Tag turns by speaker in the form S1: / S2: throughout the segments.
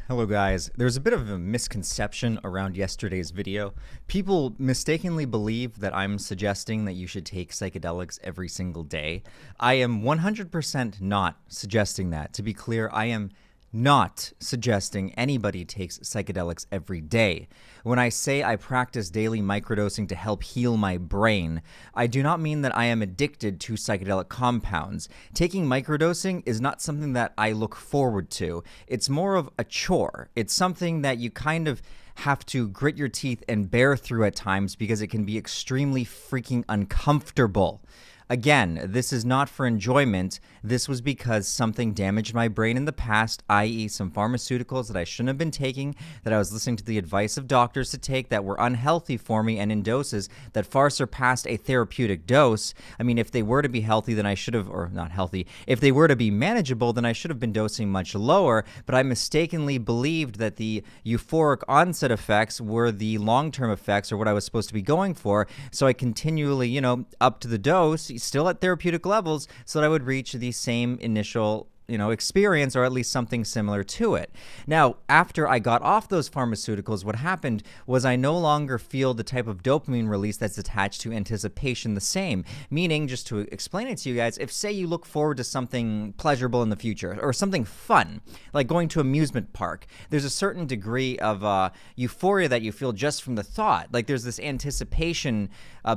S1: Hello guys, there's a bit of a misconception around yesterday's video. People mistakenly believe that I'm suggesting that you should take psychedelics every single day. I am 100% not suggesting that. To be clear, I am not suggesting anybody takes psychedelics every day. When I say I practice daily microdosing to help heal my brain, I do not mean that I am addicted to psychedelic compounds. Taking microdosing is not something that I look forward to. It's more of a chore. It's something that you kind of have to grit your teeth and bear through at times because it can be extremely freaking uncomfortable. Again, this is not for enjoyment. This was because something damaged my brain in the past, i.e. some pharmaceuticals that I shouldn't have been taking, that I was listening to the advice of doctors to take that were unhealthy for me and in doses that far surpassed a therapeutic dose. I mean, if they were to be healthy, then I should have, or not healthy, if they were to be manageable, then I should have been dosing much lower, but I mistakenly believed that the euphoric onset effects were the long-term effects or what I was supposed to be going for, so I continually, upped the dose, still at therapeutic levels, so that I would reach the same initial experience, or at least something similar to it. Now, after I got off those pharmaceuticals, what happened was I no longer feel the type of dopamine release that's attached to anticipation the same. Meaning, just to explain it to you guys, if say you look forward to something pleasurable in the future or something fun, like going to an amusement park, there's a certain degree of euphoria that you feel just from the thought. Like there's this anticipation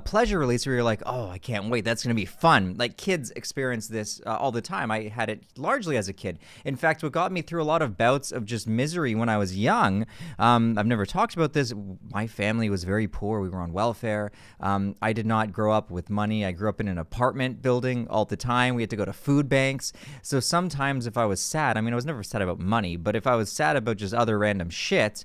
S1: pleasure release where you're like, oh, I can't wait, that's going to be fun. Like kids experience this all the time. I had it largely as a kid. In fact, what got me through a lot of bouts of just misery when I was young, I've never talked about this. My family was very poor. We were on welfare. I did not grow up with money. I grew up in an apartment building all the time. We had to go to food banks. So sometimes if I was sad, I mean, I was never sad about money, but if I was sad about just other random shit,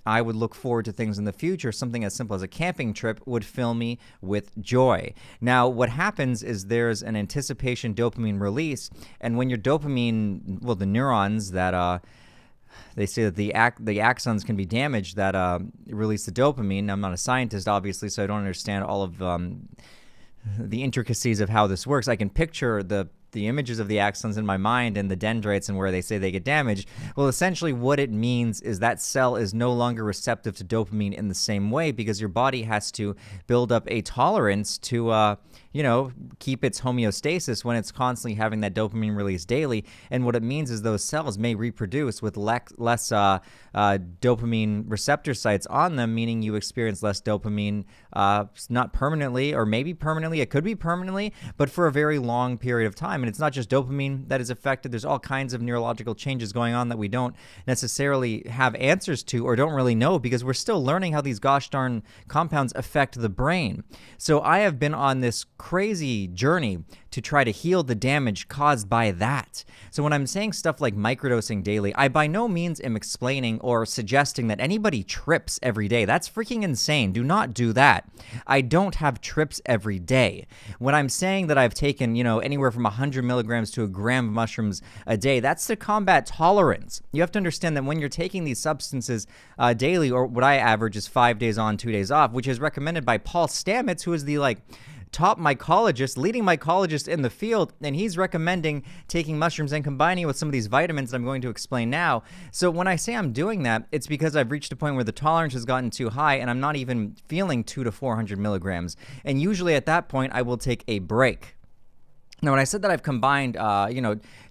S1: I would look forward to things in the future. Something as simple as a camping trip would fill me with joy. Now, what happens is there's an anticipation dopamine release, and when your dopamine, well, the neurons that they say that the axons can be damaged that release the dopamine. I'm not a scientist, obviously, so I don't understand all of the intricacies of how this works. I can picture the images of the axons in my mind and the dendrites and where they say they get damaged. Well, essentially what it means is that cell is no longer receptive to dopamine in the same way because your body has to build up a tolerance to, keep its homeostasis when it's constantly having that dopamine release daily. And what it means is those cells may reproduce with less dopamine receptor sites on them, meaning you experience less dopamine, not permanently, or maybe permanently, it could be permanently, but for a very long period of time. And it's not just dopamine that is affected. There's all kinds of neurological changes going on that we don't necessarily have answers to or don't really know because we're still learning how these gosh darn compounds affect the brain. So I have been on this crazy journey to try to heal the damage caused by that. So when I'm saying stuff like microdosing daily, I by no means am explaining or suggesting that anybody trips every day. That's freaking insane. Do not do that. I don't have trips every day. When I'm saying that I've taken, anywhere from 100 milligrams to a gram of mushrooms a day, that's to combat tolerance. You have to understand that when you're taking these substances daily, or what I average is 5 days on, 2 days off, which is recommended by Paul Stamets, who is the top mycologist, leading mycologist in the field, and he's recommending taking mushrooms and combining it with some of these vitamins that I'm going to explain now. So when I say I'm doing that, it's because I've reached a point where the tolerance has gotten too high and I'm not even feeling 200 to 400 milligrams. And usually at that point, I will take a break. Now, when I said that I've combined,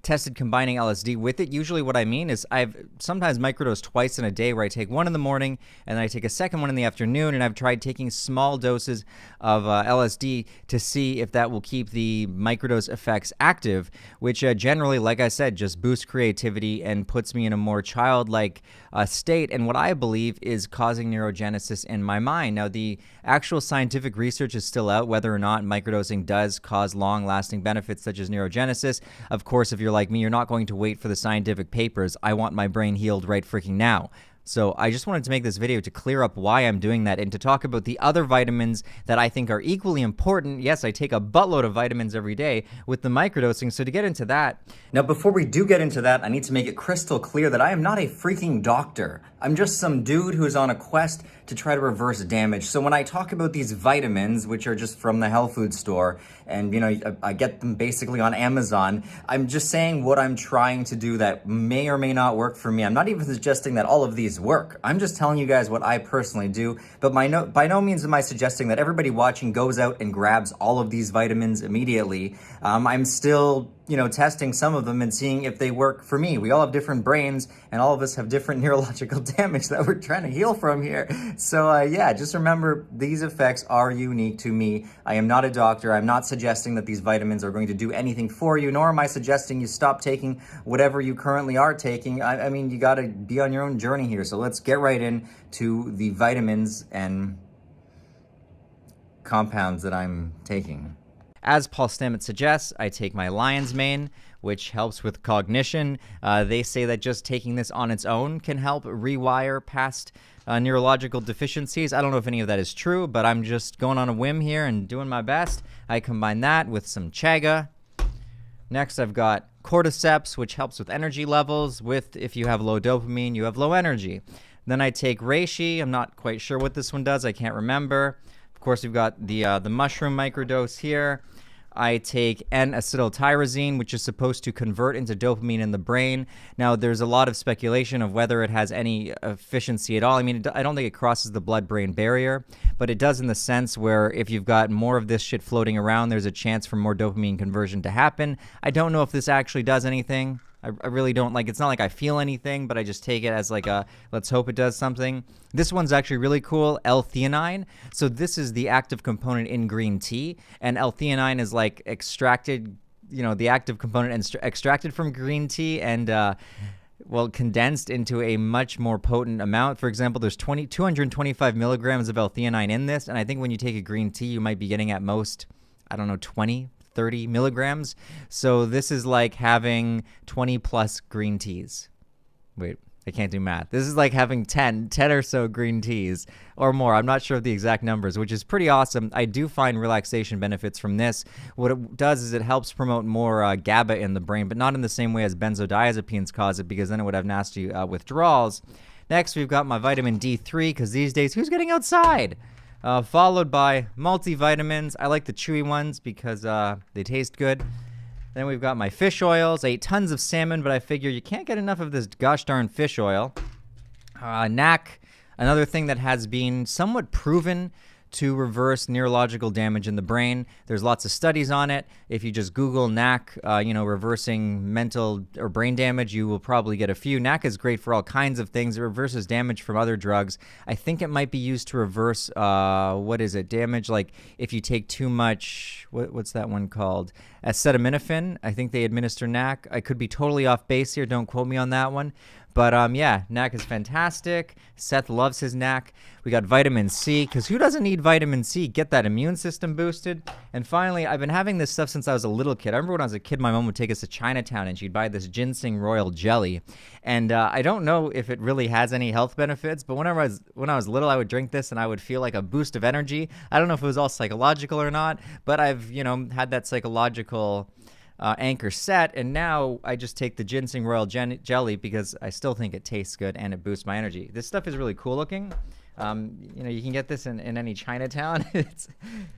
S1: tested combining LSD with it, usually what I mean is I've sometimes microdosed twice in a day where I take one in the morning and then I take a second one in the afternoon, and I've tried taking small doses of LSD to see if that will keep the microdose effects active, which generally, like I said, just boosts creativity and puts me in a more childlike state, and what I believe is causing neurogenesis in my mind. Now, the actual scientific research is still out whether or not microdosing does cause long-lasting benefits such as neurogenesis. Of course, if you're like me, you're not going to wait for the scientific papers. I want my brain healed right freaking now. So I just wanted to make this video to clear up why I'm doing that and to talk about the other vitamins that I think are equally important. Yes, I take a buttload of vitamins every day with the microdosing. So to get into that. Now, before we do get into that, I need to make it crystal clear that I am not a freaking doctor. I'm just some dude who's on a quest to try to reverse damage. So when I talk about these vitamins, which are just from the health food store, and I get them basically on Amazon, I'm just saying what I'm trying to do that may or may not work for me. I'm not even suggesting that all of these work. I'm just telling you guys what I personally do, but by no means am I suggesting that everybody watching goes out and grabs all of these vitamins immediately. I'm still testing some of them and seeing if they work for me. We all have different brains, and all of us have different neurological damage that we're trying to heal from here. So yeah, just remember these effects are unique to me. I am not a doctor. I'm not suggesting that these vitamins are going to do anything for you, nor am I suggesting you stop taking whatever you currently are taking. I mean, you got to be on your own journey here. So let's get right into the vitamins and compounds that I'm taking. As Paul Stamets suggests, I take my lion's mane, which helps with cognition. They say that just taking this on its own can help rewire past neurological deficiencies. I don't know if any of that is true, but I'm just going on a whim here and doing my best. I combine that with some chaga. Next, I've got cordyceps, which helps with energy levels. If you have low dopamine, you have low energy. Then I take reishi. I'm not quite sure what this one does. I can't remember. Of course, we've got the mushroom microdose here. I take N-acetyltyrosine, which is supposed to convert into dopamine in the brain. Now, there's a lot of speculation of whether it has any efficiency at all. I mean, I don't think it crosses the blood-brain barrier, but it does in the sense where if you've got more of this shit floating around, there's a chance for more dopamine conversion to happen. I don't know if this actually does anything. I really don't, it's not like I feel anything, but I just take it as let's hope it does something. This one's actually really cool, L-theanine. So this is the active component in green tea, and L-theanine is extracted, the active component extracted from green tea and, condensed into a much more potent amount. For example, there's 225 milligrams of L-theanine in this, and I think when you take a green tea, you might be getting at most, 30 milligrams. So this is like having 20 plus green teas. Wait, I can't do math. This is like having 10 or so green teas or more. I'm not sure of the exact numbers, which is pretty awesome. I do find relaxation benefits from this. What it does is it helps promote more GABA in the brain, but not in the same way as benzodiazepines cause it, because then it would have nasty withdrawals. Next, we've got my vitamin D3, because these days, who's getting outside? Followed by multivitamins. I like the chewy ones because they taste good. Then we've got my fish oils. I ate tons of salmon, but I figure you can't get enough of this gosh darn fish oil. NAC, another thing that has been somewhat proven to reverse neurological damage in the brain. There's lots of studies on it. If you just Google NAC, reversing mental or brain damage, you will probably get a few. NAC is great for all kinds of things. It reverses damage from other drugs. I think it might be used to reverse, damage, like if you take too much, what's that one called? Acetaminophen. I think they administer NAC. I could be totally off base here. Don't quote me on that one. But yeah, NAC is fantastic. Seth loves his NAC. We got vitamin C, because who doesn't need vitamin C? Get that immune system boosted. And finally, I've been having this stuff since I was a little kid. I remember when I was a kid, my mom would take us to Chinatown and she'd buy this ginseng royal jelly. And I don't know if it really has any health benefits, but when I was little, I would drink this and I would feel like a boost of energy. I don't know if it was all psychological or not, but I've, had that psychological anchor set, and now I just take the ginseng royal jelly because I still think it tastes good and it boosts my energy. This stuff is really cool looking. You can get this in any Chinatown.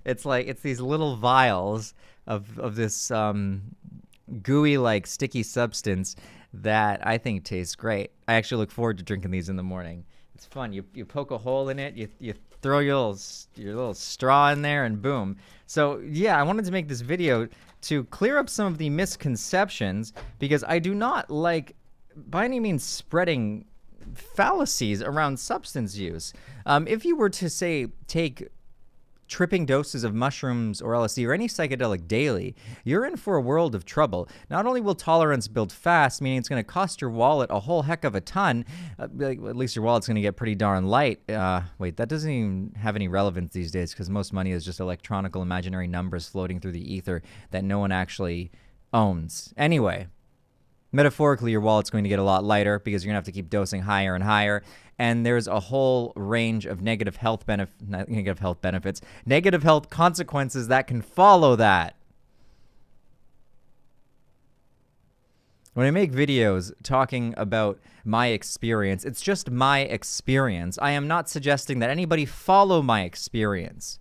S1: it's these little vials of this gooey sticky substance that I think tastes great. I actually look forward to drinking these in the morning. It's fun. You poke a hole in it, you throw your little straw in there, and boom. So yeah, I wanted to make this video to clear up some of the misconceptions, because I do not like by any means spreading fallacies around substance use. If you were to say take tripping doses of mushrooms or LSD or any psychedelic daily, you're in for a world of trouble. Not only will tolerance build fast, meaning it's going to cost your wallet a whole heck of a ton, at least your wallet's going to get pretty darn light. Wait, that doesn't even have any relevance these days, because most money is just electronical imaginary numbers floating through the ether that no one actually owns. Anyway, metaphorically, your wallet's going to get a lot lighter because you're going to have to keep dosing higher and higher. And there's a whole range of negative health consequences that can follow that. When I make videos talking about my experience, it's just my experience. I am not suggesting that anybody follow my experience.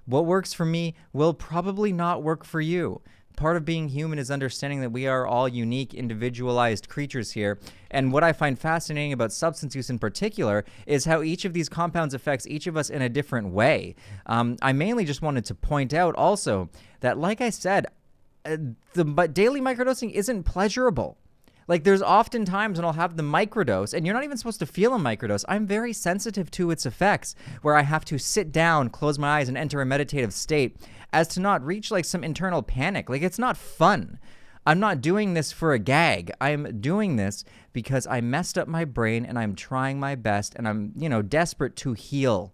S1: What works for me will probably not work for you. Part of being human is understanding that we are all unique, individualized creatures here. And what I find fascinating about substance use in particular is how each of these compounds affects each of us in a different way. I mainly just wanted to point out also that, like I said, but daily microdosing isn't pleasurable. Like, there's often times when I'll have the microdose, and you're not even supposed to feel a microdose. I'm very sensitive to its effects, where I have to sit down, close my eyes, and enter a meditative state as to not reach, like, some internal panic. Like, it's not fun. I'm not doing this for a gag. I'm doing this because I messed up my brain, and I'm trying my best, and I'm, desperate to heal.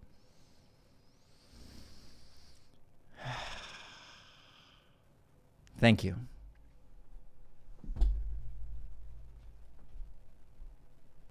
S1: Thank you.